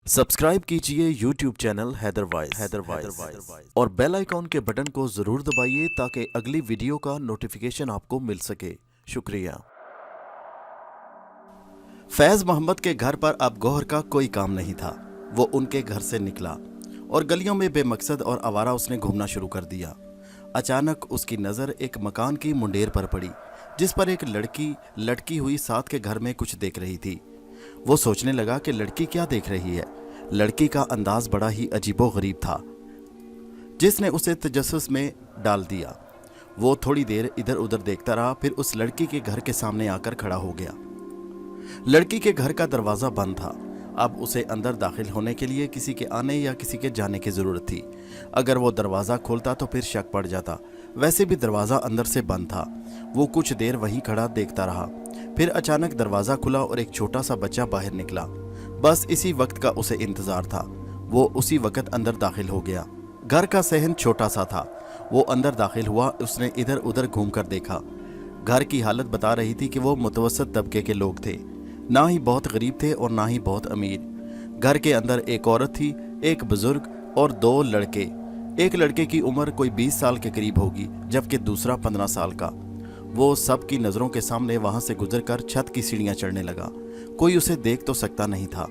Subscribe कीजिए YouTube channel Haider voice और bell icon के बटन को जरूर दबाइए ताकि अगली वीडियो का नोटिफिकेशन आपको मिल सके। शुक्रिया। फैज मोहम्मद के घर पर अब गौहर का कोई काम नहीं था। वो उनके घर से निकला और गलियों में बेमकसद और आवारा उसने घूमना शुरू कर दिया। अचानक उसकी नज़र एक मकान की मुंडेर पर पड़ी जिस पर एक लड़की लटकी हुई साथ के घर में कुछ देख रही थी। वो सोचने लगा कि लड़की क्या देख रही है। लड़की का अंदाज बड़ा ही अजीबो गरीब था जिसने उसे तजस्सुस में डाल दिया। वो थोड़ी देर इधर उधर देखता रहा, फिर उस लड़की के घर के सामने आकर खड़ा हो गया। लड़की के घर का दरवाज़ा बंद था। अब उसे अंदर दाखिल होने के लिए किसी के आने या किसी के जाने की ज़रूरत थी। अगर वो दरवाज़ा खोलता तो फिर शक पड़ जाता। वैसे भी दरवाज़ा अंदर से बंद था। वो कुछ देर वहीं खड़ा देखता रहा, फिर अचानक दरवाज़ा खुला और एक छोटा सा बच्चा बाहर निकला। बस इसी वक्त का उसे इंतज़ार था। वो उसी वक्त अंदर दाखिल हो गया। घर का सहन छोटा सा था। वो अंदर दाखिल हुआ। उसने इधर उधर घूम कर देखा। घर की हालत बता रही थी कि वो मुतवसत तबके के लोग थे, ना ही बहुत गरीब थे और ना ही बहुत अमीर। घर के अंदर एक औरत थी, एक बुजुर्ग और दो लड़के। एक लड़के की उम्र कोई 20 साल के करीब होगी जबकि दूसरा 15 साल का। वो सबकी नज़रों के सामने वहां से गुजरकर छत की सीढ़ियां चढ़ने लगा। कोई उसे देख तो सकता नहीं था।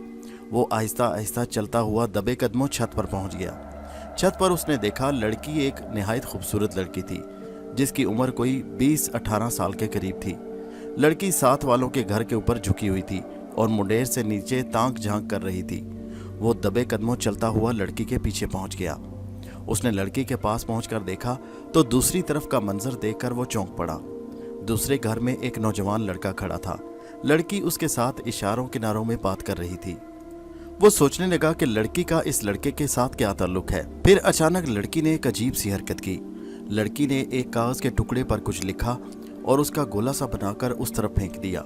वो आहिस्ता आहिस्ता चलता हुआ दबे कदमों छत पर पहुंच गया। छत पर उसने देखा लड़की एक निहायत खूबसूरत लड़की थी जिसकी उम्र कोई 20-18 साल के करीब थी। लड़की साथ वालों के घर के ऊपर झुकी हुई थी और मुंडेर से नीचे ताक झांक कर रही थी। वो दबे कदमों चलता हुआ लड़की के पीछे पहुंच गया। उसने लड़की के पास पहुंचकर देखा तो दूसरी तरफ का मंजर देखकर वो चौंक पड़ा। दूसरे घर में एक नौजवान लड़का खड़ा था। लड़की उसके साथ इशारों किनारों में बात कर रही थी। वो सोचने लगा कि लड़की का इस लड़के के साथ क्या ताल्लुक है। फिर अचानक लड़की ने एक अजीब सी हरकत की। लड़की ने एक कागज के टुकड़े पर कुछ लिखा और उसका गोला सा बनाकर उस तरफ फेंक दिया।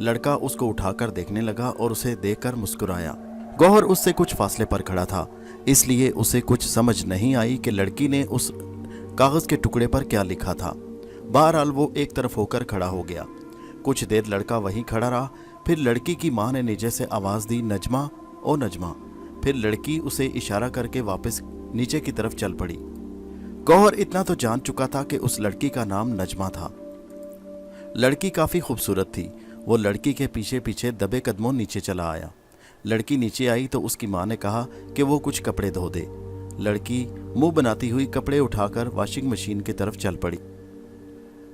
लड़का उसको उठाकर देखने लगा और उसे देखकर मुस्कुराया। गौहर उससे कुछ फासले पर खड़ा था, इसलिए उसे कुछ समझ नहीं आई कि लड़की ने उस कागज के टुकड़े पर क्या लिखा था। बहरहाल वो एक तरफ होकर खड़ा हो गया। कुछ देर लड़का वहीं खड़ा रहा। फिर लड़की की माँ ने नीचे से आवाज़ दी, नजमा ओ नजमा। फिर लड़की उसे इशारा करके वापस नीचे की तरफ चल पड़ी। गौहर इतना तो जान चुका था कि उस लड़की का नाम नजमा था। लड़की काफ़ी खूबसूरत थी। वो लड़की के पीछे पीछे दबे कदमों नीचे चला आया। लड़की नीचे आई तो उसकी माँ ने कहा कि वो कुछ कपड़े धो दे। लड़की मुंह बनाती हुई कपड़े उठाकर वॉशिंग मशीन की तरफ चल पड़ी।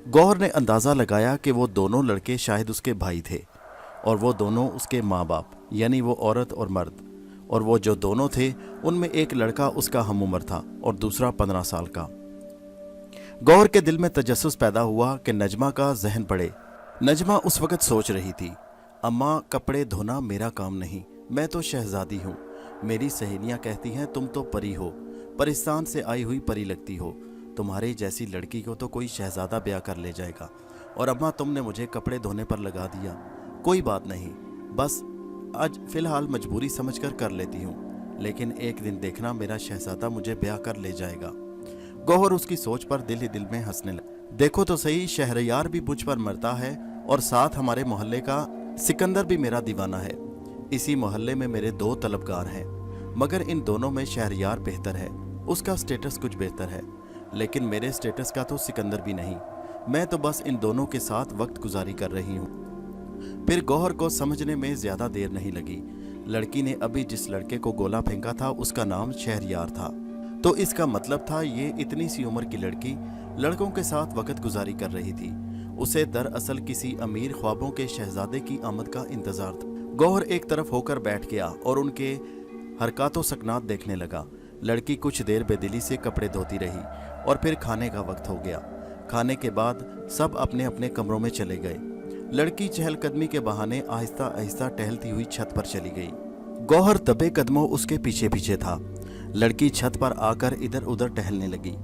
गौहर ने अंदाज़ा लगाया कि वो दोनों लड़के शायद उसके भाई थे और वो दोनों उसके माँ बाप, यानी वो औरत और मर्द। और वो जो दोनों थे उनमें एक लड़का उसका हम उम्र था और दूसरा 15 साल का। गौहर के दिल में तजस्सुस पैदा हुआ कि नजमा का जहन पड़े। नजमा उस वक़्त सोच रही थी, अम्मा कपड़े धोना मेरा काम नहीं, मैं तो शहजादी हूँ। मेरी सहेलियाँ कहती हैं तुम तो परी हो, परिस्तान से आई हुई परी लगती हो। तुम्हारी जैसी लड़की को तो कोई शहजादा ब्याह कर ले जाएगा। और अम्मा तुमने मुझे कपड़े धोने पर लगा दिया। कोई बात नहीं, बस आज फ़िलहाल मजबूरी समझकर कर लेती हूँ, लेकिन एक दिन देखना मेरा शहजादा मुझे ब्याह कर ले जाएगा। गौहर उसकी सोच पर दिल ही दिल में हंसने लगा। देखो तो सही, शहरयार भी मुझ पर मरता है और साथ हमारे मोहल्ले का सिकंदर भी मेरा दीवाना है। इसी मोहल्ले में मेरे 2 तलबगार हैं, मगर इन दोनों में शहरयार बेहतर है। उसका स्टेटस कुछ बेहतर है, लेकिन मेरे स्टेटस का तो सिकंदर भी नहीं। मैं तो बस इन दोनों के साथ वक्त गुजारी कर रही हूँ। फिर गौहर को समझने में ज़्यादा देर नहीं लगी। लड़की ने अभी जिस लड़के को गोला फेंका था उसका नाम शहरयार था। तो इसका मतलब था ये इतनी सी उम्र की लड़की लड़कों के साथ वक्त गुजारी कर रही थी। उसे दरअसल किसी अमीर ख्वाबों के शहजादे की आमद का इंतज़ार था। गौहर एक तरफ होकर बैठ गया और उनके हरकतों सकनात देखने लगा। लड़की कुछ देर बेदिली से कपड़े धोती रही और फिर खाने का वक्त हो गया। खाने के बाद सब अपने अपने कमरों में चले गए। लड़की चहलकदमी के बहाने आहिस्ता आहिस्ता टहलती हुई छत पर चली गई। गौहर दबे कदमों उसके पीछे पीछे था। लड़की छत पर आकर इधर उधर टहलने लगी,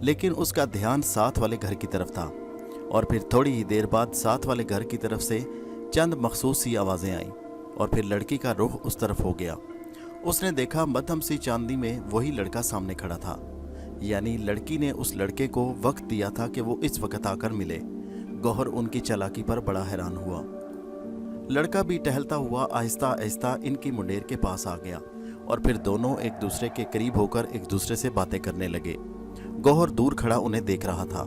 लेकिन उसका ध्यान साथ वाले घर की तरफ था। और फिर थोड़ी ही देर बाद साथ वाले घर की तरफ से चंद मखसूस सी आवाज़ें आईं और फिर लड़की का रुख उस तरफ हो गया। उसने देखा मध्यम सी चांदनी में वही लड़का सामने खड़ा था, यानी लड़की ने उस लड़के को वक्त दिया था कि वो इस वक्त आकर मिले। गौहर उनकी चालाकी पर बड़ा हैरान हुआ। लड़का भी टहलता हुआ आहिस्ता आहिस्ता इनकी मुंडेर के पास आ गया और फिर दोनों एक दूसरे के करीब होकर एक दूसरे से बातें करने लगे। गौहर दूर खड़ा उन्हें देख रहा था।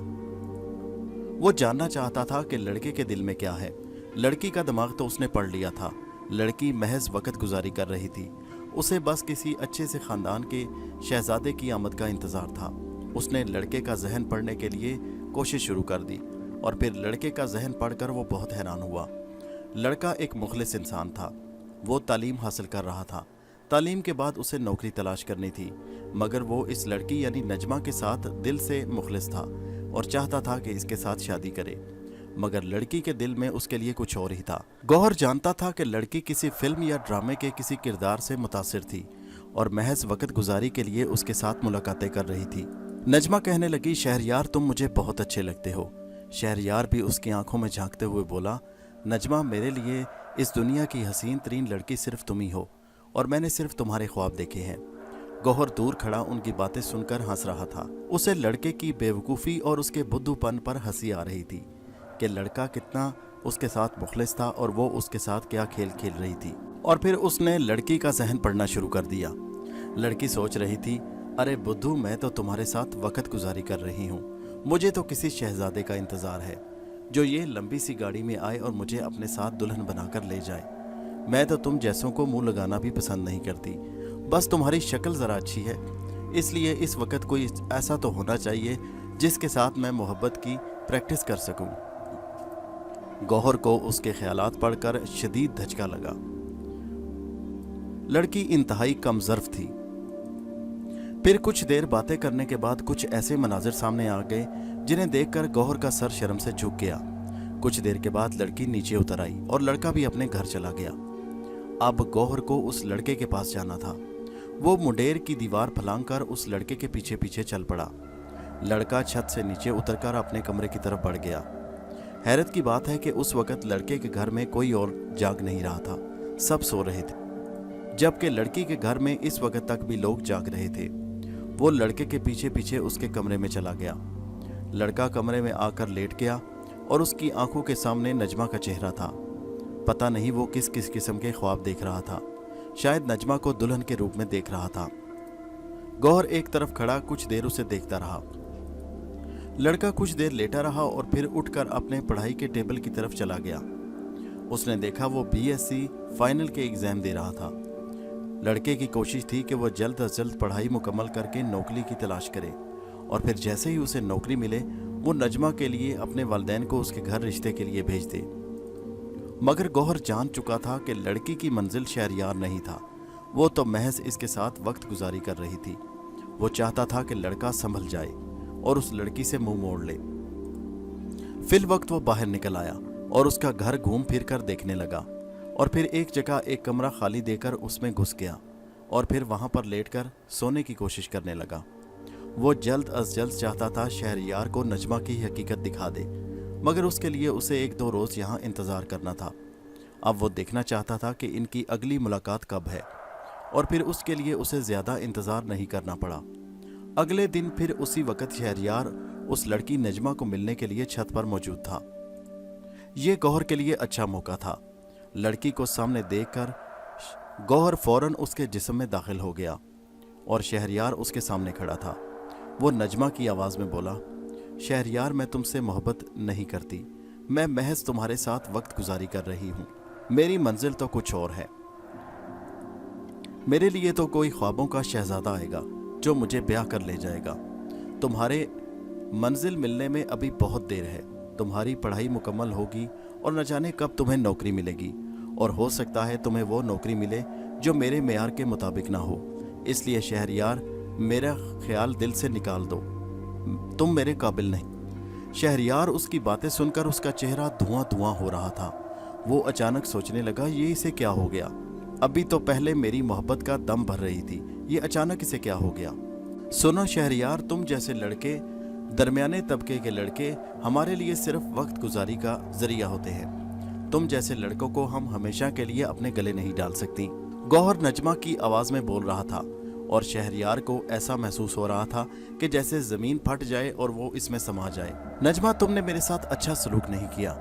वो जानना चाहता था कि लड़के के दिल में क्या है। लड़की का दिमाग तो उसने पढ़ लिया था। लड़की महज वक्त गुजारी कर रही थी। उसे बस किसी अच्छे से खानदान के शहजादे की आमद का इंतजार था। उसने लड़के का जहन पढ़ने के लिए कोशिश शुरू कर दी और फिर लड़के का जहन पढ़कर वो बहुत हैरान हुआ। लड़का एक मुखलिस इंसान था। वो तालीम हासिल कर रहा था। तालीम के बाद उसे नौकरी तलाश करनी थी, मगर वो इस लड़की यानी नजमा के साथ दिल से मुखलिस था और चाहता था कि इसके साथ शादी करे, मगर लड़की के दिल में उसके लिए कुछ और ही था। गौहर जानता था कि लड़की किसी फिल्म या ड्रामे के किसी किरदार से मुतासिर थी और महज वक्त गुजारी के लिए उसके साथ मुलाकातें कर रही थी। नजमा कहने लगी, शहरयार तुम मुझे बहुत अच्छे लगते हो। शहरयार भी उसकी आंखों में झांकते हुए बोला, नजमा मेरे लिए इस दुनिया की हसीन तरीन लड़की सिर्फ तुम ही हो और मैंने सिर्फ तुम्हारे ख्वाब देखे हैं। गौहर दूर खड़ा उनकी बातें सुनकर हंस रहा था। उसे लड़के की बेवकूफ़ी और उसके बुद्धूपन पर हंसी आ रही थी कि लड़का कितना उसके साथ मुखलिस था और वो उसके साथ क्या खेल खेल रही थी। और फिर उसने लड़की का जहन पढ़ना शुरू कर दिया। लड़की सोच रही थी, अरे बुद्धू, मैं तो तुम्हारे साथ वक्त गुजारी कर रही हूँ। मुझे तो किसी शहजादे का इंतज़ार है जो ये लंबी सी गाड़ी में आए और मुझे अपने साथ दुल्हन बनाकर ले जाए। मैं तो तुम जैसों को मुंह लगाना भी पसंद नहीं करती। बस तुम्हारी शक्ल ज़रा अच्छी है, इसलिए इस वक्त कोई ऐसा तो होना चाहिए जिसके साथ मैं मोहब्बत की प्रैक्टिस कर सकूं। गौहर को उसके ख्यालात पढ़कर शदीद धचका लगा। लड़की इंतहाई कमज़र्फ थी। फिर कुछ देर बातें करने के बाद कुछ ऐसे मनाजिर सामने आ गए जिन्हें देखकर गौहर का सर शर्म से झुक गया। कुछ देर के बाद लड़की नीचे उतर आई और लड़का भी अपने घर चला गया। अब गौहर को उस लड़के के पास जाना था। वो मुंडेर की दीवार फलांगकर उस लड़के के पीछे पीछे चल पड़ा। लड़का छत से नीचे उतरकर अपने कमरे की तरफ बढ़ गया। हैरत की बात है कि उस वक्त लड़के के घर में कोई और जाग नहीं रहा था, सब सो रहे थे, जबकि लड़की के घर में इस वक्त तक भी लोग जाग रहे थे। वो लड़के के पीछे पीछे उसके कमरे में चला गया। लड़का कमरे में आकर लेट गया और उसकी आंखों के सामने नजमा का चेहरा था। पता नहीं वो किस किस किस्म के ख्वाब देख रहा था। शायद नजमा को दुल्हन के रूप में देख रहा था। गौहर एक तरफ खड़ा कुछ देर उसे देखता रहा। लड़का कुछ देर लेटा रहा और फिर उठकर अपने पढ़ाई के टेबल की तरफ चला गया। उसने देखा वो बीएससी फाइनल के एग्ज़ाम दे रहा था। लड़के की कोशिश थी कि वो जल्द अज जल्द पढ़ाई मुकम्मल करके नौकरी की तलाश करे और फिर जैसे ही उसे नौकरी मिले वो नजमा के लिए अपने वालिदैन को उसके घर रिश्ते के लिए भेज दे। मगर गौहर जान चुका था कि लड़की की मंजिल शहरयार नहीं था। वो तो महज इसके साथ वक्त गुजारी कर रही थी। वो चाहता था कि लड़का संभल जाए और उस लड़की से मुंह मोड़ ले। फिल वक्त वो बाहर निकल आया और उसका घर घूम फिर कर देखने लगा और फिर एक जगह एक कमरा खाली देकर उसमें घुस गया और फिर वहां पर लेटकर सोने की कोशिश करने लगा। वो जल्द अज जल्द चाहता था शहरयार को नजमा की हकीकत दिखा दे, मगर उसके लिए उसे 1-2 रोज़ यहाँ इंतज़ार करना था। अब वो देखना चाहता था कि इनकी अगली मुलाकात कब है और फिर उसके लिए उसे ज़्यादा इंतज़ार नहीं करना पड़ा। अगले दिन फिर उसी वक्त शहरयार उस लड़की नजमा को मिलने के लिए छत पर मौजूद था। ये गौहर के लिए अच्छा मौका था। लड़की को सामने देखकर गौहर फौरन उसके जिस्म में दाखिल हो गया और शहरयार उसके सामने खड़ा था। वो नजमा की आवाज़ में बोला, शहरयार मैं तुमसे मोहब्बत नहीं करती, मैं महज तुम्हारे साथ वक्त गुजारी कर रही हूँ। मेरी मंजिल तो कुछ और है। मेरे लिए तो कोई ख्वाबों का शहजादा आएगा जो मुझे ब्याह कर ले जाएगा। तुम्हारे मंजिल मिलने में अभी बहुत देर है। तुम्हारी पढ़ाई मुकम्मल होगी और न जाने कब तुम्हें नौकरी मिलेगी और हो सकता है तुम्हें वो नौकरी मिले जो मेरे मेयार के मुताबिक ना हो। इसलिए शहरयार मेरा ख्याल दिल से निकाल दो, तुम मेरे काबिल नहीं। शहरयार उसकी बातें सुनकर उसका चेहरा धुआं धुआं हो रहा था। वो अचानक सोचने लगा, ये इसे क्या हो गया? अभी तो पहले मेरी मोहब्बत का दम भर रही थी, ये अचानक इसे क्या हो गया? सुनो शहरयार, तुम जैसे लड़के, दरमियाने तबके के लड़के हमारे लिए सिर्फ वक्त गुजारी का जरिया होते हैं। तुम जैसे लड़कों को हम हमेशा के लिए अपने गले नहीं डाल सकती। गौहर नजमा की आवाज़ में बोल रहा था और शहरयार को ऐसा महसूस हो रहा था कि जैसे ज़मीन फट जाए और वो इसमें समा जाए। नजमा, तुमने मेरे साथ अच्छा सलूक नहीं किया।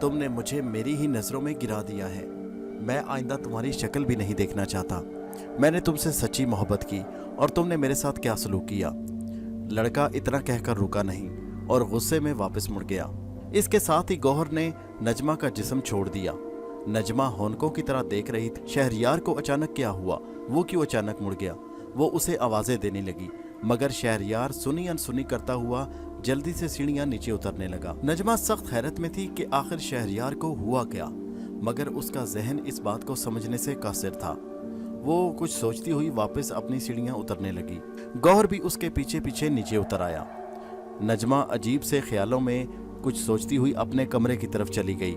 तुमने मुझे मेरी ही नज़रों में गिरा दिया है। मैं आइंदा तुम्हारी शक्ल भी नहीं देखना चाहता। मैंने तुमसे सच्ची मोहब्बत की और तुमने मेरे साथ क्या सलूक किया। लड़का इतना कहकर रुका नहीं और गुस्से में वापस मुड़ गया। इसके साथ ही गौहर ने नजमा का जिस्म छोड़ दिया। नजमा होनकों की तरह देख रही थी। शहरयार को अचानक क्या हुआ, वो क्यों अचानक मुड़ गया। वो उसे आवाजें देने लगी, मगर शहरयार सुनी अनसुनी करता हुआ जल्दी से सीढ़ियां नीचे उतरने लगा। नजमा सख्त हैरत में थी कि आखिर शहरयार को हुआ क्या, मगर उसका जहन इस बात को समझने से कासिर था। वो कुछ सोचती हुई वापस अपनी सीढ़ियां उतरने लगी। गौहर भी उसके पीछे पीछे नीचे उतर आया। नजमा अजीब से ख्यालों में कुछ सोचती हुई अपने कमरे की तरफ चली गई।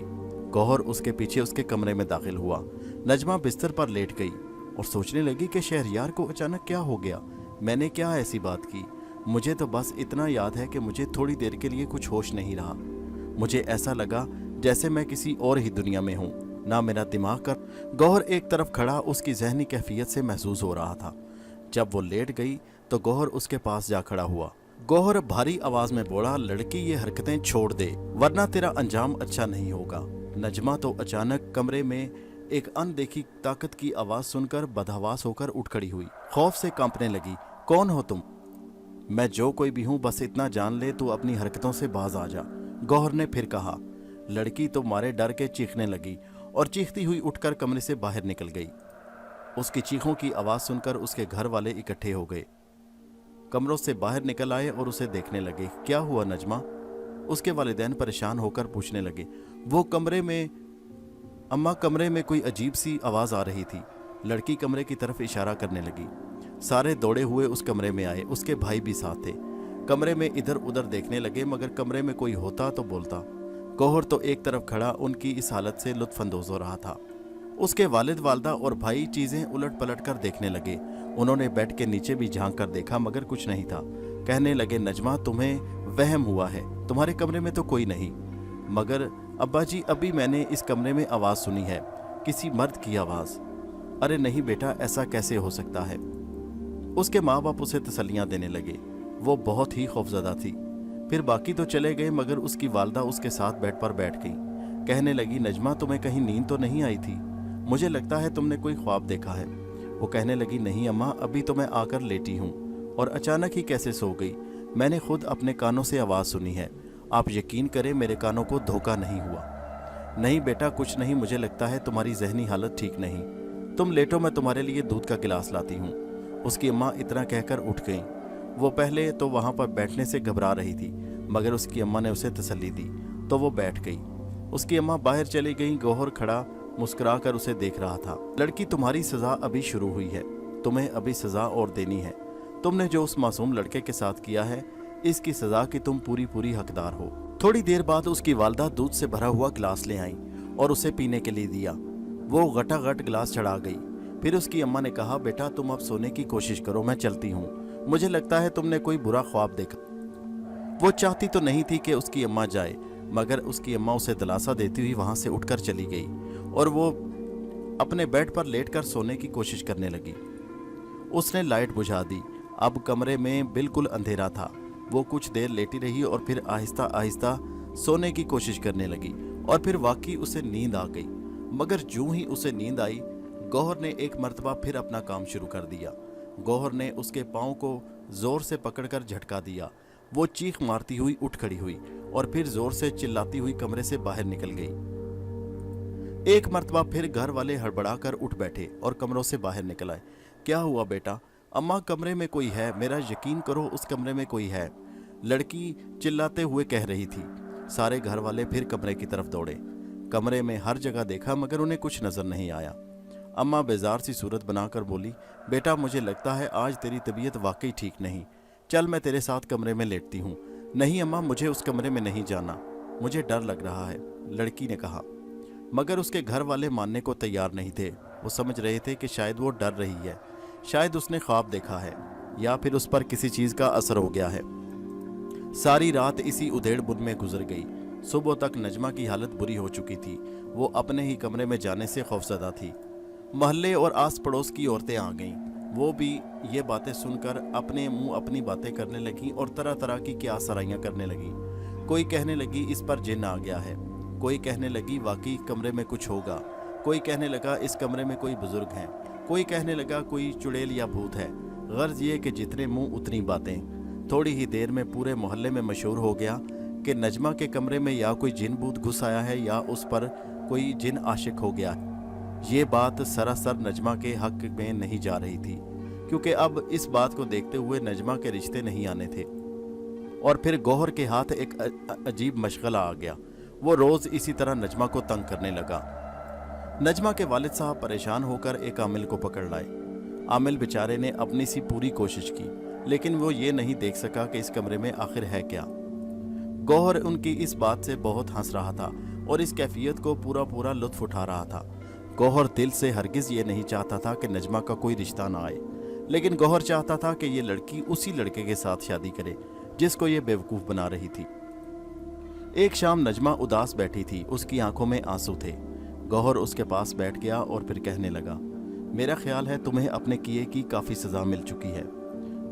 गौहर उसके पीछे उसके कमरे में दाखिल हुआ। नजमा बिस्तर पर लेट गई और सोचने लगी कि शहरयार को अचानक क्या हो गया। मैंने क्या ऐसी बात की। मुझे तो बस इतना याद है कि मुझे थोड़ी देर के लिए कुछ होश नहीं रहा। मुझे ऐसा लगा जैसे मैं किसी और ही दुनिया में हूँ, ना मेरा दिमाग कर। गौहर एक तरफ खड़ा उसकी जहनी कैफियत से महसूस हो रहा था। जब वो लेट गई तो गौहर उसके पास जा खड़ा हुआ। गौहर भारी आवाज में बोला, लड़की ये हरकतें छोड़ दे वरना तेरा अंजाम अच्छा नहीं होगा। नजमा तो अचानक कमरे में एक अनदेखी ताकत की आवाज सुनकर बदहवास होकर उठ खड़ी हुई। खौफ से कांपने लगी। कौन हो तुम? मैं जो कोई भी हूं, बस इतना जान ले, तू अपनी हरकतों से बाज आ जा। गौहर ने फिर कहा। लड़की तो मारे डर के चीखने लगी और चीखती हुई उठकर कमरे से बाहर निकल गई। उसकी चीखों की आवाज सुनकर उसके घर वाले इकट्ठे हो गए, कमरों से बाहर निकल आए और उसे देखने लगे। क्या हुआ नजमा? उसके वालिदैन परेशान होकर पूछने लगे। वो अम्मा कमरे में कोई अजीब सी आवाज आ रही थी। लड़की कमरे की तरफ इशारा करने लगी। सारे दौड़े हुए उस कमरे में आए। उसके भाई भी साथ थे। कमरे में इधर उधर देखने लगे, मगर कमरे में कोई होता तो बोलता। गौहर तो एक तरफ खड़ा उनकी इस हालत से लुत्फानंदोज हो रहा था। उसके वालिद वालदा और भाई चीजें उलट पलट कर देखने लगे। उन्होंने बेड के नीचे भी झांक कर देखा, मगर कुछ नहीं था। कहने लगे, नजमा तुम्हें वहम हुआ है, तुम्हारे कमरे में तो कोई नहीं। मगर अब्बा जी, अभी मैंने इस कमरे में आवाज सुनी है, किसी मर्द की आवाज। अरे नहीं बेटा, ऐसा कैसे हो सकता है। उसके माँ बाप उसे तसल्लियां देने लगे। वो बहुत ही खौफजदा थी। फिर बाकी तो चले गए, मगर उसकी वालदा उसके साथ बेड पर बैठ गई। कहने लगी, नजमा तुम्हें कहीं नींद तो नहीं आई थी? मुझे लगता है तुमने कोई ख्वाब देखा है। वो कहने लगी, नहीं अम्मा, अभी तो मैं आकर लेटी हूँ और अचानक ही कैसे सो गई। मैंने खुद अपने कानों से आवाज़ सुनी है। आप यकीन करें, मेरे कानों को धोखा नहीं हुआ। नहीं बेटा, कुछ नहीं, मुझे लगता है तुम्हारी जहनी हालत ठीक नहीं। तुम लेटो, मैं तुम्हारे लिए दूध का गिलास लाती हूँ। उसकी अम्मा इतना कहकर उठ गई। वो पहले तो वहाँ पर बैठने से घबरा रही थी, मगर उसकी अम्मा ने उसे तसल्ली दी तो वो बैठ गई। उसकी अम्मा बाहर चली गई। गौहर खड़ा मुस्कुरा कर उसे देख रहा था। लड़की, तुम्हारी सजा अभी शुरू हुई है, तुम्हें अभी सजा और देनी है। तुमने जो उस मासूम लड़के के साथ किया है, इसकी सजा की तुम पूरी पूरी हकदार हो। थोड़ी देर बाद उसकी वालदा दूध से भरा हुआ गिलास ले आई और उसे पीने के लिए दिया। वो गटागट गिलास चढ़ा गई। फिर उसकी अम्मा ने कहा, बेटा तुम अब सोने की कोशिश करो, मैं चलती हूँ। मुझे लगता है तुमने कोई बुरा ख्वाब देखा। वो चाहती तो नहीं थी कि उसकी अम्मा जाए, मगर उसकी अम्मा उसे दिलासा देती हुई वहां से उठकर चली गई और वो अपने बेड पर लेटकर सोने की कोशिश करने लगी। उसने लाइट बुझा दी। अब कमरे में बिल्कुल अंधेरा था। वो कुछ देर लेटी रही और फिर आहिस्ता आहिस्ता सोने की कोशिश करने लगी और फिर वाकई उसे नींद आ गई। मगर जूं ही उसे नींद आई, गौहर ने एक मर्तबा फिर अपना काम शुरू कर दिया। गौहर ने उसके पाँव को जोर से पकड़कर झटका दिया। वो चीख मारती हुई उठ खड़ी हुई और फिर जोर से चिल्लाती हुई कमरे से बाहर निकल गई। एक मर्तबा फिर घर वाले हड़बड़ाकर उठ बैठे और कमरों से बाहर निकल आए। क्या हुआ बेटा? अम्मा, कमरे में कोई है, मेरा यकीन करो, उस कमरे में कोई है, लड़की चिल्लाते हुए कह रही थी। सारे घर वाले फिर कमरे की तरफ दौड़े। कमरे में हर जगह देखा, मगर उन्हें कुछ नजर नहीं आया। अम्मा बेजार सी सूरत बनाकर बोली, बेटा मुझे लगता है आज तेरी तबीयत वाकई ठीक नहीं, चल मैं तेरे साथ कमरे में लेटती हूँ। नहीं अम्मा, मुझे उस कमरे में नहीं जाना, मुझे डर लग रहा है, लड़की ने कहा। मगर उसके घर वाले मानने को तैयार नहीं थे। वो समझ रहे थे कि शायद वो डर रही है, शायद उसने ख्वाब देखा है या फिर उस पर किसी चीज़ का असर हो गया है। सारी रात इसी उधेड़-बुन में गुजर गई। सुबह तक नजमा की हालत बुरी हो चुकी थी। वो अपने ही कमरे में जाने से खौफजदा थी। मोहल्ले और आस पड़ोस की औरतें आ गईं। वो भी ये बातें सुनकर अपने मुंह अपनी बातें करने लगी और तरह तरह की क्या सराइयाँ करने लगी। कोई कहने लगी इस पर जिन्न आ गया है, कोई कहने लगी वाकई कमरे में कुछ होगा, कोई कहने लगा इस कमरे में कोई बुजुर्ग हैं, कोई कहने लगा कोई चुड़ैल या भूत है। गर्ज ये कि जितने मुंह उतनी बातें। थोड़ी ही देर में पूरे मोहल्ले में मशहूर हो गया कि नजमा के कमरे में या कोई जिन भूत घुस आया है या उस पर कोई जिन आशिक हो गया है। ये बात सरासर नजमा के हक में नहीं जा रही थी, क्योंकि अब इस बात को देखते हुए नजमा के रिश्ते नहीं आने थे। और फिर गौहर के हाथ एक अजीब मशगला आ गया। वो रोज़ इसी तरह नजमा को तंग करने लगा। नजमा के वालिद साहब परेशान होकर एक आमिल को पकड़ लाए। आमिल बेचारे ने अपनी सी पूरी कोशिश की, लेकिन वो ये नहीं देख सका कि इस कमरे में आखिर है क्या। गौहर उनकी इस बात से बहुत हंस रहा था और इस कैफियत को पूरा लुत्फ उठा रहा था। गौहर दिल से हरगिज़ ये नहीं चाहता था कि नजमा का कोई रिश्ता ना आए, लेकिन गौहर चाहता था कि ये लड़की उसी लड़के के साथ शादी करे जिसको ये बेवकूफ़ बना रही थी। एक शाम नजमा उदास बैठी थी, उसकी आंखों में आंसू थे। गौहर उसके पास बैठ गया और फिर कहने लगा, मेरा ख्याल है तुम्हें अपने किए की काफ़ी सज़ा मिल चुकी है।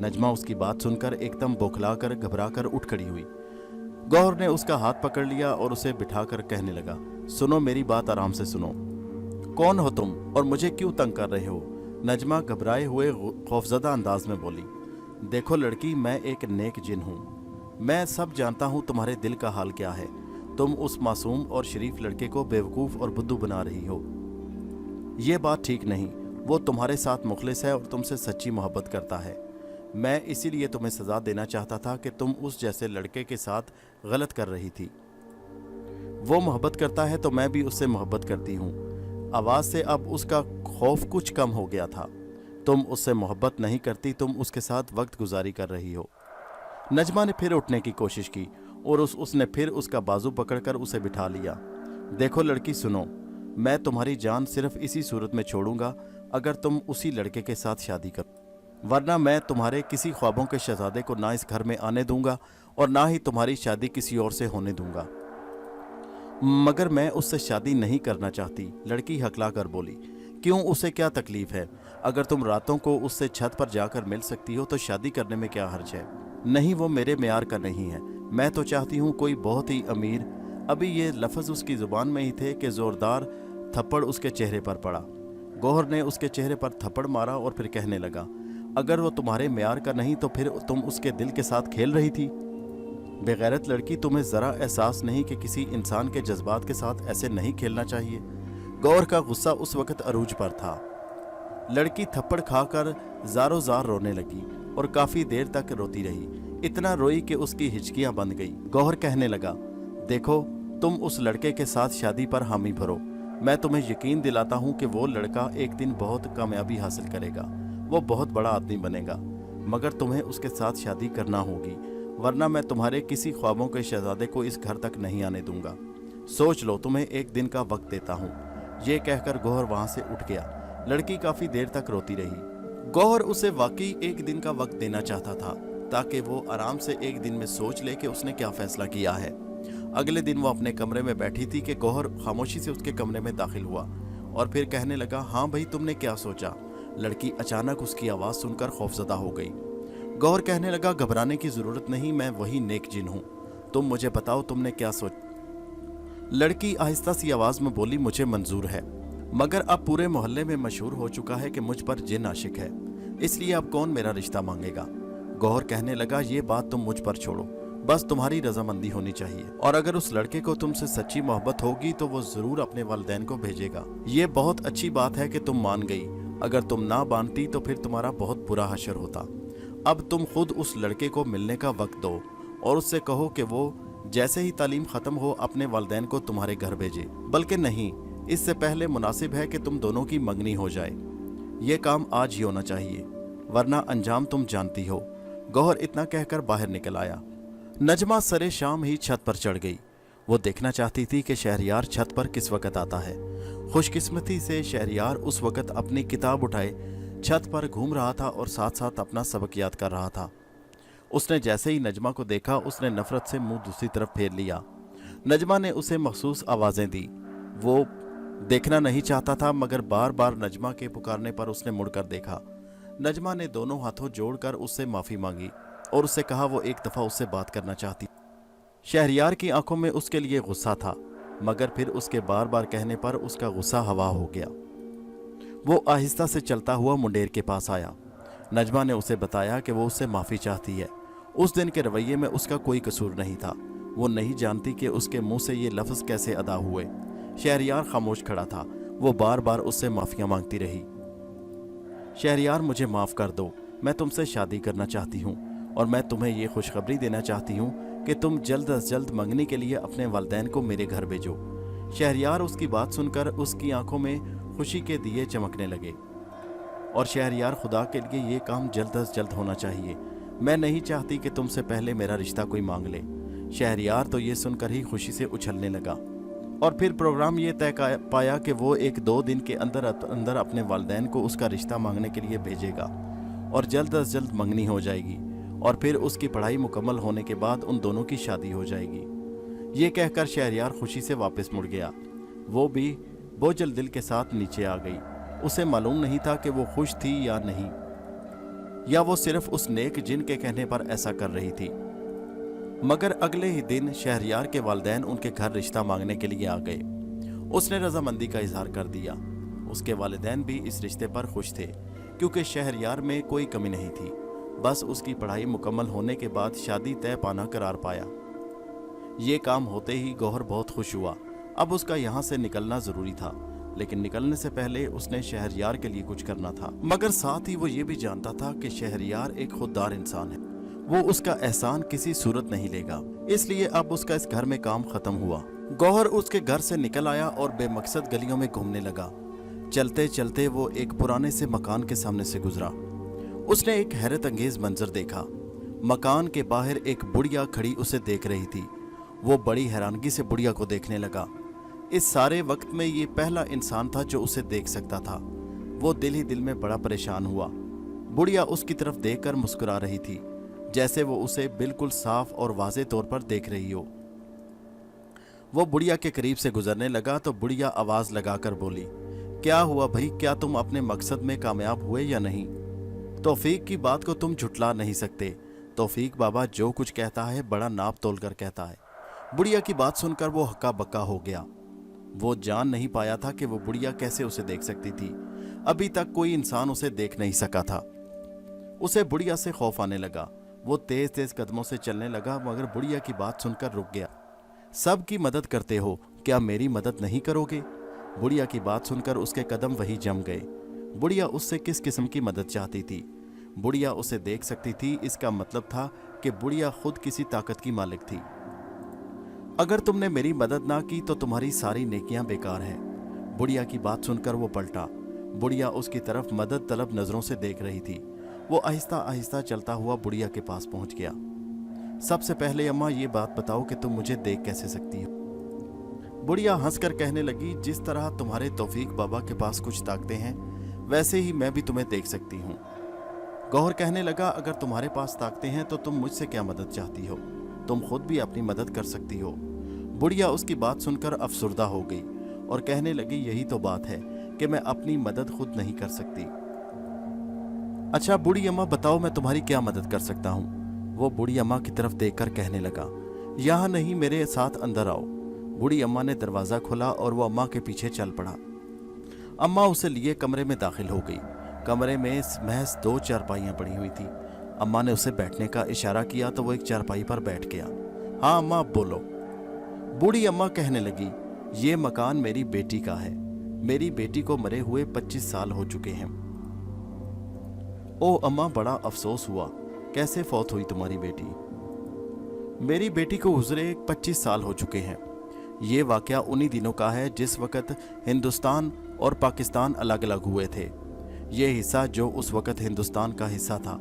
नजमा उसकी बात सुनकर एकदम बौखलाकर घबराकर उठ खड़ी हुई। गौहर ने उसका हाथ पकड़ लिया और उसे बिठाकर कहने लगा, सुनो मेरी बात आराम से सुनो। कौन हो तुम और मुझे क्यों तंग कर रहे हो? नजमा घबराए हुए खौफजदा अंदाज में बोली, देखो लड़की, मैं एक नेक जिन हूँ। मैं सब जानता हूँ तुम्हारे दिल का हाल क्या है। तुम उस मासूम और शरीफ लड़के को बेवकूफ़ और बुद्धू बना रही हो। ये बात ठीक नहीं। वो तुम्हारे साथ मुखलिस है और तुमसे सच्ची मोहब्बत करता है। मैं इसीलिए तुम्हें सज़ा देना चाहता था कि तुम उस जैसे लड़के के साथ गलत कर रही थी। वो मोहब्बत करता है तो मैं भी उससे मोहब्बत करती हूँ। आवाज़ से अब उसका खौफ कुछ कम हो गया था। तुम उससे मोहब्बत नहीं करती, तुम उसके साथ वक्त गुजारी कर रही हो। नजमा ने फिर उठने की कोशिश की और उसने फिर उसका बाजू पकड़कर उसे बिठा लिया। देखो लड़की, सुनो, मैं तुम्हारी जान सिर्फ इसी सूरत में छोड़ूंगा अगर तुम उसी लड़के के साथ शादी करो, वरना मैं तुम्हारे किसी ख्वाबों के शहजादे को ना इस घर में आने दूंगा और ना ही तुम्हारी शादी किसी और से होने दूंगा। मगर मैं उससे शादी नहीं करना चाहती, लड़की हकला कर बोली। क्यों, उसे क्या तकलीफ है? अगर तुम रातों को उससे छत पर जाकर मिल सकती हो तो शादी करने में क्या हर्ज है? नहीं, वो मेरे म्यार का नहीं है। मैं तो चाहती हूँ कोई बहुत ही अमीर। अभी ये लफ्ज़ उसकी ज़ुबान में ही थे कि ज़ोरदार थप्पड़ उसके चेहरे पर पड़ा। गौहर ने उसके चेहरे पर थप्पड़ मारा और फिर कहने लगा, अगर वो तुम्हारे म्यार का नहीं तो फिर तुम उसके दिल के साथ खेल रही थी। बेगैरत लड़की, तुम्हें ज़रा एहसास नहीं कि किसी इंसान के जज्बात के साथ ऐसे नहीं खेलना चाहिए। गौहर का गुस्सा उस वक्त अरूज पर था। लड़की थप्पड़ खाकर ज़ारो ज़ार रोने लगी और काफ़ी देर तक रोती रही। इतना रोई कि उसकी हिचकियां बंद गई। गौहर कहने लगा, देखो, तुम उस लड़के के साथ शादी पर हामी भरो। मैं तुम्हें यकीन दिलाता हूँ कि वो लड़का एक दिन बहुत कामयाबी हासिल करेगा, वो बहुत बड़ा आदमी बनेगा। मगर तुम्हें उसके साथ शादी करना होगी, वरना मैं तुम्हारे किसी ख्वाबों के शहजादे को इस घर तक नहीं आने दूंगा। सोच लो, तुम्हें एक दिन का वक्त देता हूँ। ये कहकर गौहर वहाँ से उठ गया। लड़की काफ़ी देर तक रोती रही। गौहर उसे वाकई एक दिन का वक्त देना चाहता था ताकि वो आराम से एक दिन में सोच ले कि उसने क्या फैसला किया है। अगले दिन वो अपने कमरे में बैठी थी कि गौहर खामोशी से उसके कमरे में दाखिल हुआ और फिर कहने लगा, हाँ भाई, तुमने क्या सोचा? लड़की अचानक उसकी आवाज़ सुनकर खौफजदा हो गई। गौहर कहने लगा, घबराने की ज़रूरत नहीं, मैं वही नेक जिन हूँ। तुम मुझे बताओ, तुमने क्या सोचा? लड़की आहिस्ता सी आवाज़ में बोली, मुझे मंजूर है, मगर अब पूरे मोहल्ले में मशहूर हो चुका है कि मुझ पर जिन आशिक है, इसलिए अब कौन मेरा रिश्ता मांगेगा? गौहर कहने लगा, ये बात तुम मुझ पर छोड़ो, बस तुम्हारी रजामंदी होनी चाहिए। और अगर उस लड़के को तुमसे सच्ची मोहब्बत होगी तो वो ज़रूर अपने वालिदैन को भेजेगा। ये बहुत अच्छी बात है कि तुम मान गई। अगर तुम ना मानती तो फिर तुम्हारा बहुत बुरा हशर होता। अब तुम खुद उस लड़के को मिलने का वक्त दो और उससे कहो कि वो जैसे ही तालीम ख़त्म हो अपने वालिदैन को तुम्हारे घर भेजे। बल्कि नहीं, इससे पहले मुनासिब है कि तुम दोनों की मंगनी हो जाए। ये काम आज ही होना चाहिए, वरना अंजाम तुम जानती हो। गौहर इतना कहकर बाहर निकल आया। नजमा सरे शाम ही छत पर चढ़ गई। वो देखना चाहती थी कि शहरयार छत पर किस वक्त आता है। खुशकिस्मती से शहरयार उस वक्त अपनी किताब उठाए छत पर घूम रहा था और साथ साथ अपना सबक याद कर रहा था। उसने जैसे ही नजमा को देखा, उसने नफरत से मुंह दूसरी तरफ फेर लिया। नजमा ने उसे मखसूस आवाज़ें दी। वो देखना नहीं चाहता था, मगर बार बार नजमा के पुकारने पर उसने मुड़कर देखा। नजमा ने दोनों हाथों जोड़कर उससे माफ़ी मांगी और उससे कहा वो एक दफ़ा उससे बात करना चाहती। शहरयार की आंखों में उसके लिए गुस्सा था, मगर फिर उसके बार बार कहने पर उसका गुस्सा हवा हो गया। वो आहिस्ता से चलता हुआ मुंडेर के पास आया। नजमा ने उसे बताया कि वो उससे माफ़ी चाहती है। उस दिन के रवैये में उसका कोई कसूर नहीं था। वो नहीं जानती कि उसके मुंह से ये लफ्ज़ कैसे अदा हुए। शहरयार खामोश खड़ा था। वो बार बार उससे माफ़िया मांगती रही। शहरयार, मुझे माफ़ कर दो, मैं तुमसे शादी करना चाहती हूँ और मैं तुम्हें ये खुशखबरी देना चाहती हूँ कि तुम जल्द अज जल्द मंगनी के लिए अपने वालिदैन को मेरे घर भेजो। शहरयार उसकी बात सुनकर उसकी आंखों में खुशी के दिए चमकने लगे। और शहरयार, खुदा के लिए ये काम जल्द अज जल्द होना चाहिए। मैं नहीं चाहती कि तुमसे पहले मेरा रिश्ता कोई मांग ले। शहरयार तो ये सुनकर ही खुशी से उछलने लगा। और फिर प्रोग्राम ये तय पाया कि वो 1-2 दिन के अंदर अंदर अपने वालिदैन को उसका रिश्ता मांगने के लिए भेजेगा और जल्द अज जल्द मंगनी हो जाएगी और फिर उसकी पढ़ाई मुकम्मल होने के बाद उन दोनों की शादी हो जाएगी। ये कहकर शहरयार खुशी से वापस मुड़ गया। वो भी बोझल दिल के साथ नीचे आ गई। उसे मालूम नहीं था कि वो खुश थी या नहीं, या वो सिर्फ उस नेक जिन के कहने पर ऐसा कर रही थी। मगर अगले ही दिन शहरयार के वालिदैन उनके घर रिश्ता मांगने के लिए आ गए। उसने रजामंदी का इजहार कर दिया। उसके वालिदैन भी इस रिश्ते पर खुश थे क्योंकि शहरयार में कोई कमी नहीं थी। बस उसकी पढ़ाई मुकम्मल होने के बाद शादी तय पाना करार पाया। ये काम होते ही गौहर बहुत खुश हुआ। अब उसका यहाँ से निकलना ज़रूरी था, लेकिन निकलने से पहले उसने शहरयार के लिए कुछ करना था। मगर साथ ही वो ये भी जानता था कि शहरयार एक खुददार इंसान है। वो उसका एहसान किसी सूरत नहीं लेगा। इसलिए अब उसका इस घर में काम खत्म हुआ। गौहर उसके घर से निकल आया और बेमकसद गलियों में घूमने लगा। चलते चलते वो एक पुराने से मकान के सामने से गुजरा। उसने एक हैरत अंगेज मंजर देखा। मकान के बाहर एक बुढ़िया खड़ी उसे देख रही थी। वो बड़ी हैरानगी से बुढ़िया को देखने लगा। इस सारे वक्त में ये पहला इंसान था जो उसे देख सकता था। वो दिल ही दिल में बड़ा परेशान हुआ। बुढ़िया उसकी तरफ देखकर मुस्कुरा रही थी, जैसे वो उसे बिल्कुल साफ और वाज़े तौर पर देख रही हो। वो बुढ़िया के करीब से गुजरने लगा तो बुढ़िया आवाज़ लगाकर बोली, क्या हुआ भाई, क्या तुम अपने मकसद में कामयाब हुए या नहीं? तौफीक की बात को तुम झुटला नहीं सकते। तौफीक बाबा जो कुछ कहता है बड़ा नाप तोल कर कहता है। बुढ़िया की बात सुनकर वो हक्का बक्का हो गया। वो जान नहीं पाया था कि वो बुढ़िया कैसे उसे देख सकती थी। अभी तक कोई इंसान उसे देख नहीं सका था। उसे बुढ़िया से खौफ आने लगा। वो तेज तेज कदमों से चलने लगा, मगर बुढ़िया की बात सुनकर रुक गया। सब की मदद करते हो, क्या मेरी मदद नहीं करोगे? बुढ़िया की बात सुनकर उसके कदम वही जम गए। बुढ़िया उससे किस किस्म की मदद चाहती थी? बुढ़िया उसे देख सकती थी, इसका मतलब था कि बुढ़िया खुद किसी ताकत की मालिक थी। अगर तुमने मेरी मदद ना की तो तुम्हारी सारी नेकियां बेकार हैं। बुढ़िया की बात सुनकर वो पलटा। बुढ़िया उसकी तरफ मदद तलब नजरों से देख रही थी। वो आहिस्ता आहिस्ता चलता हुआ बुढ़िया के पास पहुंच गया। सबसे पहले अम्मा ये बात बताओ कि तुम मुझे देख कैसे सकती हो? बुढ़िया हंसकर कहने लगी, जिस तरह तुम्हारे तौफीक बाबा के पास कुछ ताकतें हैं, वैसे ही मैं भी तुम्हें देख सकती हूँ। गौहर कहने लगा, अगर तुम्हारे पास ताकतें हैं तो तुम मुझसे क्या मदद चाहती हो? तुम खुद भी अपनी मदद कर सकती हो। बुढ़िया उसकी बात सुनकर अफसुर्दा हो गई और कहने लगी, यही तो बात है कि मैं अपनी मदद खुद नहीं कर सकती। अच्छा बूढ़ी अम्मा बताओ, मैं तुम्हारी क्या मदद कर सकता हूँ? वो बूढ़ी अम्मा की तरफ देखकर कहने लगा, यहाँ नहीं, मेरे साथ अंदर आओ। बूढ़ी अम्मा ने दरवाज़ा खोला और वो अम्मा के पीछे चल पड़ा। अम्मा उसे लिए कमरे में दाखिल हो गई। कमरे में महज 2 चारपाइयाँ पड़ी हुई थी। अम्मा ने उसे बैठने का इशारा किया तो वो एक चारपाई पर बैठ गया। हाँ अम्मा अब बोलो। बूढ़ी अम्मा कहने लगी, ये मकान मेरी बेटी का है। मेरी बेटी को मरे हुए 25 साल हो चुके हैं। ओ अम्मा, बड़ा अफसोस हुआ। कैसे फौत हुई तुम्हारी बेटी? मेरी बेटी को गुजरे 25 साल हो चुके हैं। ये वाकया उन्हीं दिनों का है जिस वक़्त हिंदुस्तान और पाकिस्तान अलग अलग हुए थे। ये हिस्सा जो उस वक़्त हिंदुस्तान का हिस्सा था,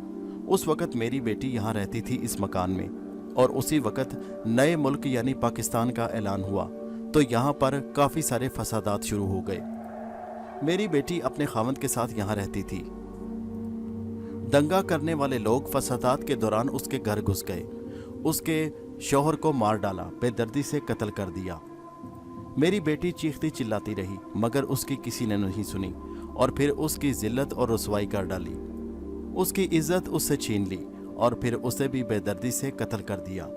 उस वक़्त मेरी बेटी यहाँ रहती थी इस मकान में, और उसी वक़्त नए मुल्क यानी पाकिस्तान का ऐलान हुआ तो यहाँ पर काफ़ी सारे फसादात शुरू हो गए। मेरी बेटी अपने खावंद के साथ यहाँ रहती थी। दंगा करने वाले लोग फसादात के दौरान उसके घर घुस गए, उसके शौहर को मार डाला, बेदर्दी से कत्ल कर दिया। मेरी बेटी चीखती चिल्लाती रही मगर उसकी किसी ने नहीं सुनी और फिर उसकी जिल्लत और रुसवाई कर डाली। उसकी इज्जत उससे छीन ली और फिर उसे भी बेदर्दी से कत्ल कर दिया।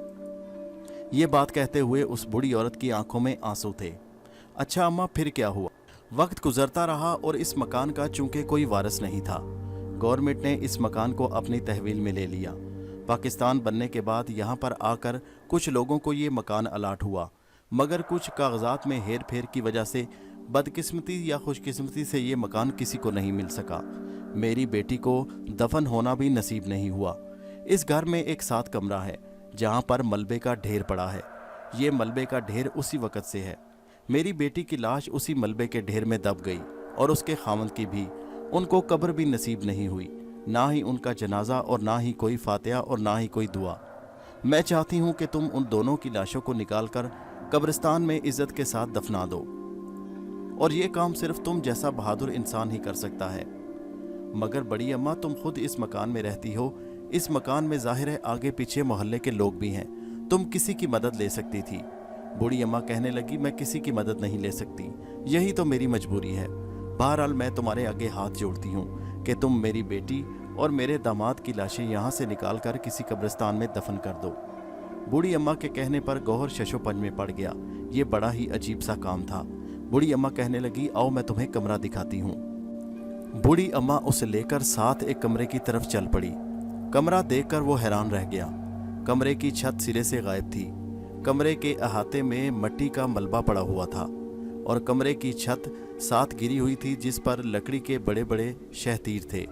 ये बात कहते हुए उस बूढ़ी औरत की आंखों में आंसू थे। अच्छा अम्मा, फिर क्या हुआ? वक्त गुजरता रहा और इस मकान का चूंकि कोई वारिस नहीं था, गवर्नमेंट ने इस मकान को अपनी तहवील में ले लिया। पाकिस्तान बनने के बाद यहाँ पर आकर कुछ लोगों को ये मकान अलाट हुआ, मगर कुछ कागजात में हेर फेर की वजह से बदकिस्मती या खुशकिस्मती से ये मकान किसी को नहीं मिल सका। मेरी बेटी को दफन होना भी नसीब नहीं हुआ। इस घर में एक 7 कमरा है जहाँ पर मलबे का ढेर पड़ा है। ये मलबे का ढेर उसी वक़्त से है। मेरी बेटी की लाश उसी मलबे के ढेर में दब गई और उसके खावंद की भी। उनको कब्र भी नसीब नहीं हुई, ना ही उनका जनाजा और ना ही कोई फातिहा और ना ही कोई दुआ। मैं चाहती हूँ कि तुम उन दोनों की लाशों को निकाल कर कब्रिस्तान में इज्जत के साथ दफना दो, और ये काम सिर्फ तुम जैसा बहादुर इंसान ही कर सकता है। मगर बड़ी अम्मा, तुम खुद इस मकान में रहती हो। इस मकान में जाहिर है आगे पीछे मोहल्ले के लोग भी हैं, तुम किसी की मदद ले सकती थी। बूढ़ी अम्मा कहने लगी, मैं किसी की मदद नहीं ले सकती, यही तो मेरी मजबूरी है। बहरहाल मैं तुम्हारे आगे हाथ जोड़ती हूँ कि तुम मेरी बेटी और मेरे दामाद की लाशें यहाँ से निकाल कर किसी कब्रिस्तान में दफन कर दो। बूढ़ी अम्मा के कहने पर गौहर शशोपंज में पड़ गया। ये बड़ा ही अजीब सा काम था। बूढ़ी अम्मा कहने लगी, आओ मैं तुम्हें कमरा दिखाती हूँ। बूढ़ी अम्मा उसे लेकर साथ एक कमरे की तरफ चल पड़ी। कमरा देखकर वो हैरान रह गया। कमरे की छत सिरे से गायब थी। कमरे के अहाते में मिट्टी का मलबा पड़ा हुआ था और कमरे की छत साथ गिरी हुई थी, जिस पर लकड़ी के बड़े बड़े शहतीर थे,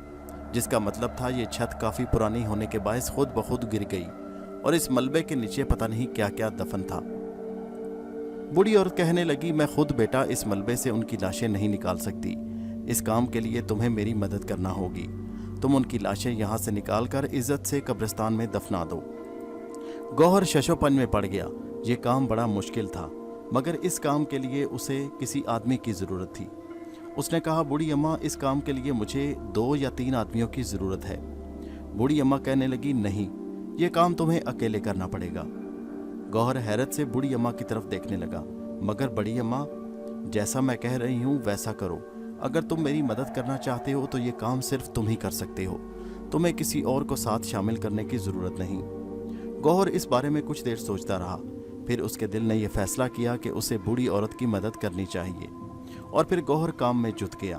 जिसका मतलब था ये छत काफ़ी पुरानी होने के बायस खुद ब खुद गिर गई और इस मलबे के नीचे पता नहीं क्या क्या दफन था। बूढ़ी औरत कहने लगी, मैं खुद बेटा इस मलबे से उनकी लाशें नहीं निकाल सकती। इस काम के लिए तुम्हें मेरी मदद करना होगी। तुम उनकी लाशें यहाँ से निकाल कर इज्जत से कब्रिस्तान में दफना दो। गौहर शशोपन में पड़ गया। ये काम बड़ा मुश्किल था, मगर इस काम के लिए उसे किसी आदमी की ज़रूरत थी। उसने कहा, बूढ़ी अम्मा, इस काम के लिए मुझे 2 या 3 आदमियों की ज़रूरत है। बूढ़ी अम्मा कहने लगी, नहीं, ये काम तुम्हें अकेले करना पड़ेगा। गौहर हैरत से बूढ़ी अम्मा की तरफ देखने लगा। मगर बड़ी अम्मा, जैसा मैं कह रही हूँ वैसा करो। अगर तुम मेरी मदद करना चाहते हो तो ये काम सिर्फ तुम ही कर सकते हो। तुम्हें किसी और को साथ शामिल करने की ज़रूरत नहीं। गौहर इस बारे में कुछ देर सोचता रहा। फिर उसके दिल ने यह फैसला किया कि उसे बूढ़ी औरत की मदद करनी चाहिए, और फिर गौहर काम में जुट गया।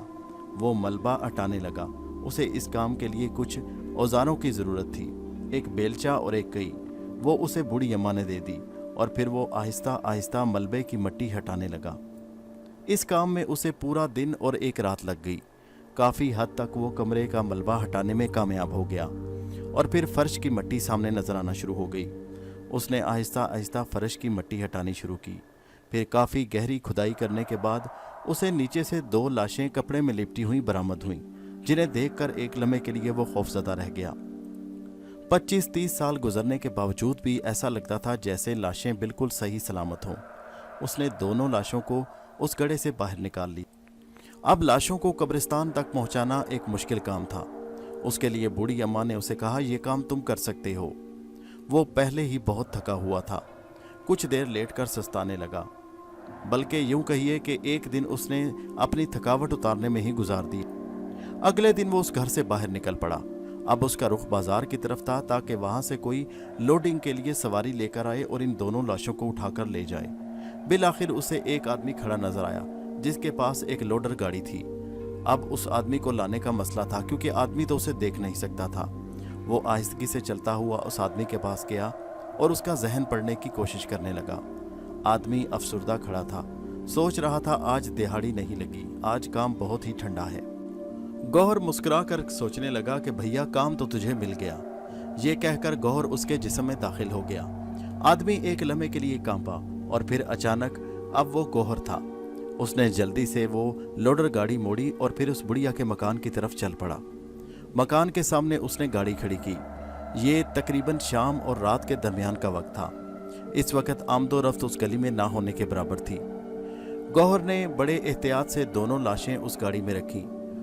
वो मलबा हटाने लगा। उसे इस काम के लिए कुछ औजारों की ज़रूरत थी, एक बेलचा और एक कई। वो उसे बूढ़ी अम्मा ने दे दी और फिर वो आहिस्ता आहिस्ता मलबे की मिट्टी हटाने लगा। इस काम में उसे पूरा दिन और एक रात लग गई। काफ़ी हद तक वो कमरे का मलबा हटाने में कामयाब हो गया और फिर फर्श की मिट्टी सामने नजर आना शुरू हो गई। उसने आहिस्ता आहिस्ता फर्श की मिट्टी हटानी शुरू की। फिर काफ़ी गहरी खुदाई करने के बाद उसे नीचे से 2 लाशें कपड़े में लिपटी हुई बरामद हुईं, जिन्हें देखकर एक लम्हे के लिए वो खौफजदा रह गया। 25-30 साल गुजरने के बावजूद भी ऐसा लगता था जैसे लाशें बिल्कुल सही सलामत हों। उसने दोनों लाशों को उस गड्ढे से बाहर निकाल ली। अब लाशों को कब्रिस्तान तक पहुंचाना एक मुश्किल काम था। उसके लिए बूढ़ी अम्मा ने उसे कहा, यह काम तुम कर सकते हो। वो पहले ही बहुत थका हुआ था। कुछ देर लेटकर सुस्ताने लगा, बल्कि यूं कहिए कि एक दिन उसने अपनी थकावट उतारने में ही गुजार दी। अगले दिन वो उस घर से बाहर निकल पड़ा। अब उसका रुख बाजार की तरफ था ताकि वहां से कोई लोडिंग के लिए सवारी लेकर आए और इन दोनों लाशों को उठाकर ले जाए। बिल आखिर उसे एक आदमी खड़ा नजर आया जिसके पास एक लोडर गाड़ी थी। अब उस आदमी को लाने का मसला था क्योंकि आदमी तो उसे देख नहीं सकता था। वो आहिस्तगी से चलता हुआ उस आदमी के पास गया और उसका जहन पढ़ने की कोशिश करने लगा। आदमी अफसुर्दा खड़ा था, सोच रहा था आज दिहाड़ी नहीं लगी, आज काम बहुत ही ठंडा है। गौहर मुस्कुरा कर सोचने लगा कि भैया काम तो तुझे मिल गया। ये कहकर गौहर उसके जिस्म में दाखिल हो गया। आदमी एक लम्हे के लिए कांपा और फिर अचानक अब वो गौहर था। उसने जल्दी से वो लोडर गाड़ी मोड़ी और फिर उस बुढ़िया के मकान की तरफ चल पड़ा। मकान के सामने उसने गाड़ी खड़ी की। ये तकरीबन शाम और रात के दरमियान का वक्त था। इस वक्त आमदोरफ्त उस गली में ना होने के बराबर थी। गौहर ने बड़े एहतियात से दोनों लाशें उस गाड़ी में रखी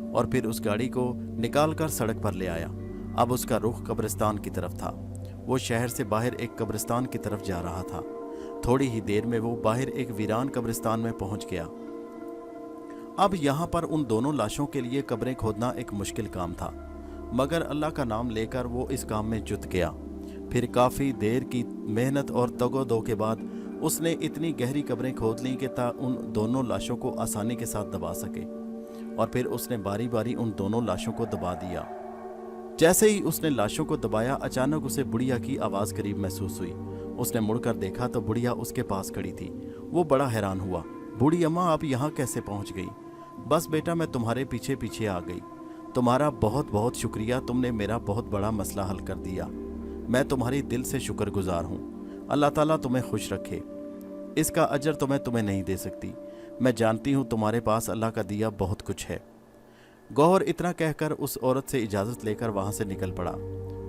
और फिर उस गाड़ी को निकाल कर सड़क पर ले आया। अब उसका रुख कब्रिस्तान की तरफ था। वो शहर से बाहर एक कब्रिस्तान की तरफ जा रहा था। थोड़ी ही देर में वो बाहर एक वीरान कब्रिस्तान में पहुंच गया। अब यहाँ पर उन दोनों लाशों के लिए कब्रें खोदना एक मुश्किल काम था, मगर अल्लाह का नाम लेकर वो इस काम में जुट गया। फिर काफ़ी देर की मेहनत और तगोदो के बाद اس نے اتنی گہری قبریں کھود لیں کہ تا ان دونوں لاشوں کو آسانی کے ساتھ دبا سکے، اور پھر اس نے باری باری ان دونوں لاشوں کو دبا دیا۔ جیسے ہی اس نے لاشوں کو دبایا، اچانک اسے بڑھیا کی آواز قریب محسوس ہوئی۔ اس نے مڑ کر دیکھا تو بڑھیا اس کے پاس کھڑی تھی۔ وہ بڑا حیران ہوا۔ بوڑھی اماں، آپ یہاں کیسے پہنچ گئی؟ بس بیٹا، میں تمہارے پیچھے پیچھے آ گئی۔ تمہارا بہت بہت شکریہ، تم نے میرا بہت بڑا مسئلہ حل کر دیا۔ میں تمہاری دل سے شکر گزار ہوں۔ اللہ تعالیٰ تمہیں خوش رکھے۔ اس کا اجر تو میں تمہیں نہیں دے سکتی۔ میں جانتی ہوں تمہارے پاس اللہ کا دیا بہت کچھ ہے۔ گوہر اتنا کہہ کر اس عورت سے اجازت لے کر وہاں سے نکل پڑا۔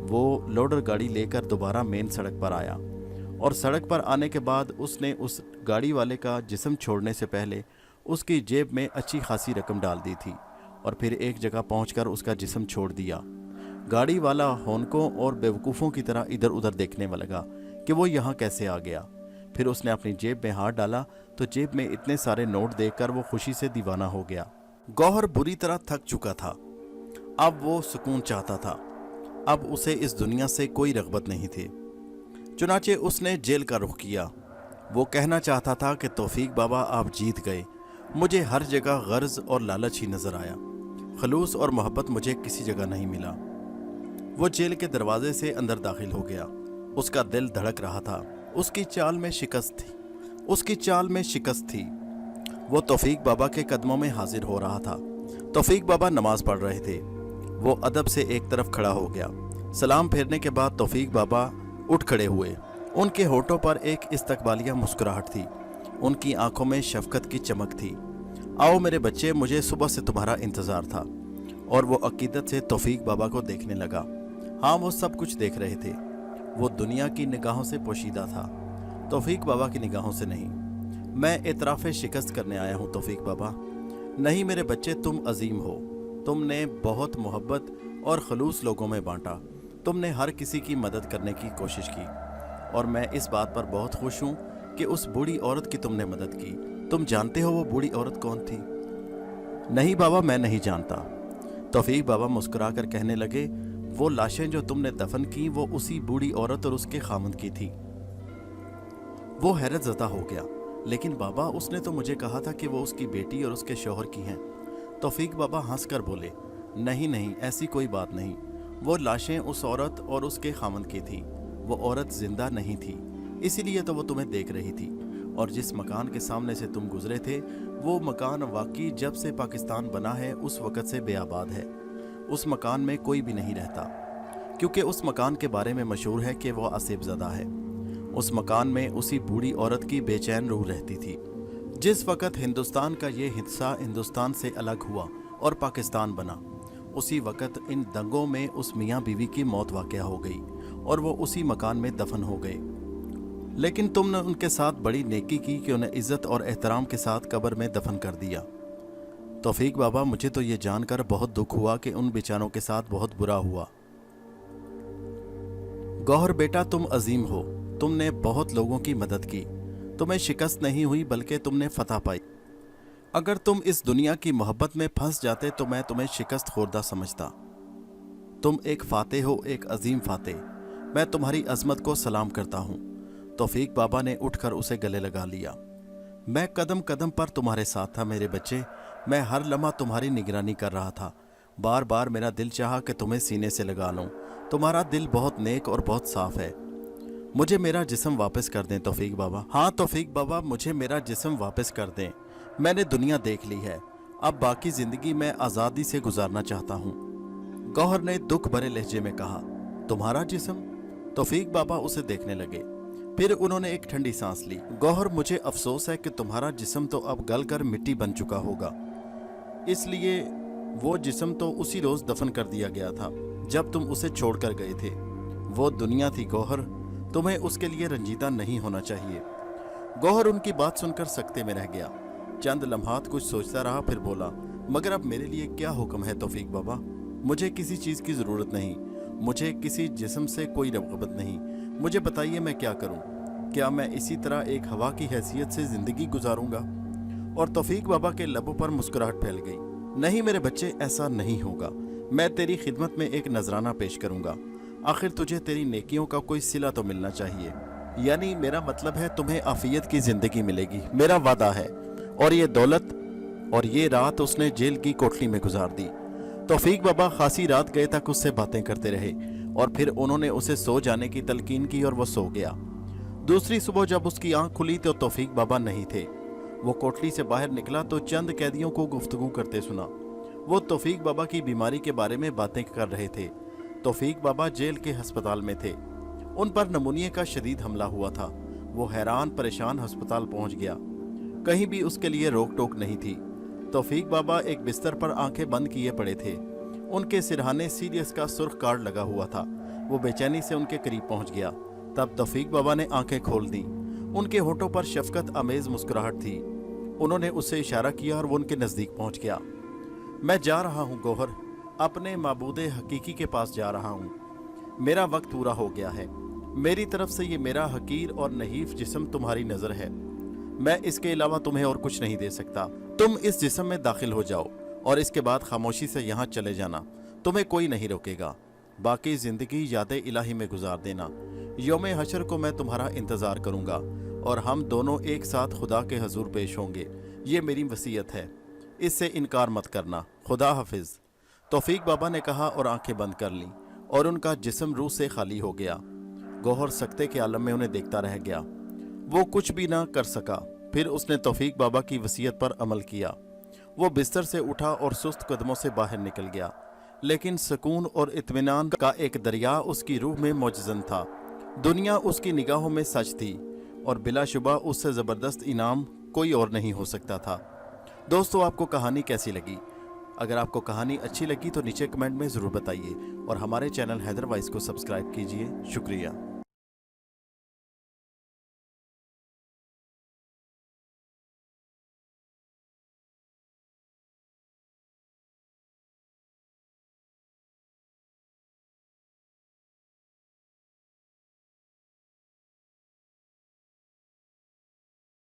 وہ لوڈر گاڑی لے کر دوبارہ مین سڑک پر آیا، اور سڑک پر آنے کے بعد اس نے اس گاڑی والے کا جسم چھوڑنے سے پہلے اس کی جیب میں اچھی خاصی رقم ڈال دی تھی، اور پھر ایک جگہ پہنچ کر اس کا جسم چھوڑ دیا۔ گاڑی والا ہونکوں اور بیوقوفوں کی طرح ادھر ادھر دیکھنے میں لگا کہ وہ یہاں کیسے آ گیا۔ پھر اس نے اپنی جیب میں ہاتھ ڈالا تو جیب میں اتنے سارے نوٹ دیکھ کر وہ خوشی سے دیوانہ ہو گیا۔ گوہر بری طرح تھک چکا تھا۔ اب وہ سکون چاہتا تھا۔ اب اسے اس دنیا سے کوئی رغبت نہیں تھی۔ چنانچہ اس نے جیل کا رخ کیا۔ وہ کہنا چاہتا تھا کہ توفیق بابا، آپ جیت گئے۔ مجھے ہر جگہ غرض اور لالچ ہی نظر آیا، خلوص اور محبت مجھے کسی جگہ نہیں ملا۔ وہ جیل کے دروازے سے اندر داخل ہو گیا۔ اس کا دل دھڑک رہا تھا۔ اس کی چال میں شکست تھی۔ وہ توفیق بابا کے قدموں میں حاضر ہو رہا تھا۔ توفیق بابا نماز پڑھ رہے تھے۔ وہ ادب سے ایک طرف کھڑا ہو گیا۔ سلام پھیرنے کے بعد توفیق بابا اٹھ کھڑے ہوئے۔ ان کے ہونٹوں پر ایک استقبالیہ مسکراہٹ تھی، ان کی آنکھوں میں شفقت کی چمک تھی۔ آؤ میرے بچے، مجھے صبح سے تمہارا انتظار تھا۔ اور وہ عقیدت سے توفیق بابا کو دیکھنے لگا۔ ہاں، وہ سب کچھ دیکھ رہے تھے۔ وہ دنیا کی نگاہوں سے پوشیدہ تھا، توفیق بابا کی نگاہوں سے نہیں۔ میں اعتراف شکست کرنے آیا ہوں توفیق بابا۔ نہیں میرے بچے، تم عظیم ہو۔ تم نے بہت محبت اور خلوص لوگوں میں بانٹا۔ تم نے ہر کسی کی مدد کرنے کی کوشش کی، اور میں اس بات پر بہت خوش ہوں کہ اس بوڑھی عورت کی تم نے مدد کی۔ تم جانتے ہو وہ بوڑھی عورت کون تھی؟ نہیں بابا، میں نہیں جانتا۔ توفیق بابا مسکرا کر کہنے لگے، وہ لاشیں جو تم نے دفن کی وہ اسی بوڑھی عورت اور اس کے خامند کی تھی۔ وہ حیرت زدہ ہو گیا۔ لیکن بابا، اس نے تو مجھے کہا تھا کہ وہ اس کی بیٹی اور اس کے شوہر کی ہیں۔ توفیق بابا ہنس کر بولے، نہیں، ایسی کوئی بات نہیں۔ وہ لاشیں اس عورت اور اس کے خامند کی تھی۔ وہ عورت زندہ نہیں تھی، اسی لیے تو وہ تمہیں دیکھ رہی تھی۔ اور جس مکان کے سامنے سے تم گزرے تھے، وہ مکان واقعی جب سے پاکستان بنا ہے اس وقت سے بے آباد ہے۔ اس مکان میں کوئی بھی نہیں رہتا، کیونکہ اس مکان کے بارے میں مشہور ہے کہ وہ آصف زدہ ہے۔ اس مکان میں اسی بوڑھی عورت کی بے چین روح رہتی تھی۔ جس وقت ہندوستان کا یہ حصہ ہندوستان سے الگ ہوا اور پاکستان بنا، اسی وقت ان دنگوں میں اس میاں بیوی کی موت واقع ہو گئی اور وہ اسی مکان میں دفن ہو گئے۔ لیکن تم نے ان کے ساتھ بڑی نیکی کی کہ انہیں عزت اور احترام کے ساتھ قبر میں دفن کر دیا۔ توفیق بابا، مجھے تو یہ جان کر بہت دکھ ہوا کہ ان بیچاروں کے ساتھ بہت برا ہوا۔ گوہر بیٹا، تم عظیم ہو۔ تم نے بہت لوگوں کی مدد کی۔ تمہیں شکست نہیں ہوئی بلکہ تم نے فتح پائی۔ اگر تم اس دنیا کی محبت میں پھنس جاتے تو میں تمہیں شکست خوردہ سمجھتا۔ تم ایک فاتح ہو، ایک عظیم فاتح۔ میں تمہاری عظمت کو سلام کرتا ہوں۔ توفیق بابا نے اٹھ کر اسے گلے لگا لیا۔ میں قدم قدم پر تمہارے ساتھ تھا میرے بچے۔ میں ہر لمحہ تمہاری نگرانی کر رہا تھا۔ بار بار میرا دل چاہا کہ تمہیں سینے سے لگا لوں۔ تمہارا دل بہت نیک اور بہت صاف ہے۔ مجھے میرا جسم واپس کر دیں توفیق بابا۔ ہاں توفیق بابا، مجھے میرا جسم واپس کر دیں۔ میں نے دنیا دیکھ لی ہے، اب باقی زندگی میں آزادی سے گزارنا چاہتا ہوں۔ گوہر نے دکھ بھرے لہجے میں کہا، تمہارا جسم؟ توفیق بابا اسے دیکھنے لگے، پھر انہوں نے ایک ٹھنڈی سانس لی۔ گوہر، مجھے افسوس ہے کہ تمہارا جسم تو اب گل کر مٹی بن چکا ہوگا، اس لیے وہ جسم تو اسی روز دفن کر دیا گیا تھا جب تم اسے چھوڑ کر گئے تھے۔ وہ دنیا تھی گوہر، تمہیں اس کے لیے رنجیدہ نہیں ہونا چاہیے۔ گوہر ان کی بات سن کر سکتے میں رہ گیا۔ چند لمحات کچھ سوچتا رہا، پھر بولا، مگر اب میرے لیے کیا حکم ہے توفیق بابا؟ مجھے کسی چیز کی ضرورت نہیں، مجھے کسی جسم سے کوئی رغبت نہیں۔ مجھے بتائیے میں کیا کروں؟ کیا میں اسی طرح ایک ہوا کی حیثیت سے زندگی گزاروں گا؟ اور توفیق بابا کے لبوں پر مسکراہٹ پھیل گئی۔ نہیں میرے بچے، ایسا نہیں ہوگا۔ میں تیری خدمت میں ایک نذرانہ پیش کروں گا۔ آخر تجھے تیری نیکیوں کا کوئی صلہ تو ملنا چاہیے۔ यानी मेरा मतलब है तुम्हें आफियत की जिंदगी मिलेगी, मेरा वादा है। और ये दौलत और ये रात उसने जेल की कोठरी में गुजार दी। तौफीक बाबा खासी रात गए तक उससे बातें करते रहे और फिर उन्होंने उसे सो जाने की तलकीन की और वो सो गया। दूसरी सुबह जब उसकी आंख खुली तो तौफीक बाबा नहीं थे। वो कोठरी से बाहर निकला तो चंद कैदियों को गुफ्तगू करते सुना। वो तौफीक बाबा की बीमारी के बारे में बातें कर रहे थे। तौफीक बाबा जेल के अस्पताल में थे। उन पर नमूनिया का शदीद हमला हुआ था। वो हैरान परेशान अस्पताल पहुंच गया। कहीं भी उसके लिए रोक टोक नहीं थी। तौफीक बाबा एक बिस्तर पर आंखें बंद किए पड़े थे। उनके सिरहाने सीरियस का सुर्ख कार्ड लगा हुआ था। वो बेचैनी से उनके करीब पहुंच गया। तब तौफीक बाबा ने आंखें खोल दी। उनके होठों पर शफकत अमेज मुस्कुराहट थी। उन्होंने उससे इशारा किया और वो उनके नज़दीक पहुंच गया। मैं जा रहा हूं गौहर, अपने माबूद हकीकी के पास जा रहा हूं। मेरा वक्त पूरा हो गया है। मेरी तरफ से ये मेरा हकीर और नहीफ जिस्म तुम्हारी नज़र है। मैं इसके अलावा तुम्हें और कुछ नहीं दे सकता। तुम इस जिस्म में दाखिल हो जाओ और इसके बाद खामोशी से यहाँ चले जाना। तुम्हें कोई नहीं रोकेगा। बाकी ज़िंदगी याद इलाही में गुजार देना। यौम हशर को मैं तुम्हारा इंतज़ार करूँगा और हम दोनों एक साथ खुदा के हजूर पेश होंगे। ये मेरी वसीयत है, इससे इनकार मत करना। खुदा हाफिज़। तौफीक बाबा ने कहा और आंखें बंद कर लीं और उनका जिस्म रूह से खाली हो गया। गौहर सकते के आलम में उन्हें देखता रह गया। वो कुछ भी ना कर सका। फिर उसने तौफीक बाबा की वसीयत पर अमल किया। वो बिस्तर से उठा और सुस्त कदमों से बाहर निकल गया, लेकिन सुकून और इत्मीनान का एक दरिया उसकी रूह में मौजज़न था। दुनिया उसकी निगाहों में सच थी और बिलाशुबा उससे ज़बरदस्त इनाम कोई और नहीं हो सकता था। दोस्तों, आपको कहानी कैसी लगी? अगर आपको कहानी अच्छी लगी तो नीचे कमेंट में ज़रूर बताइए और हमारे चैनल हैदर वाइस को सब्सक्राइब कीजिए। शुक्रिया।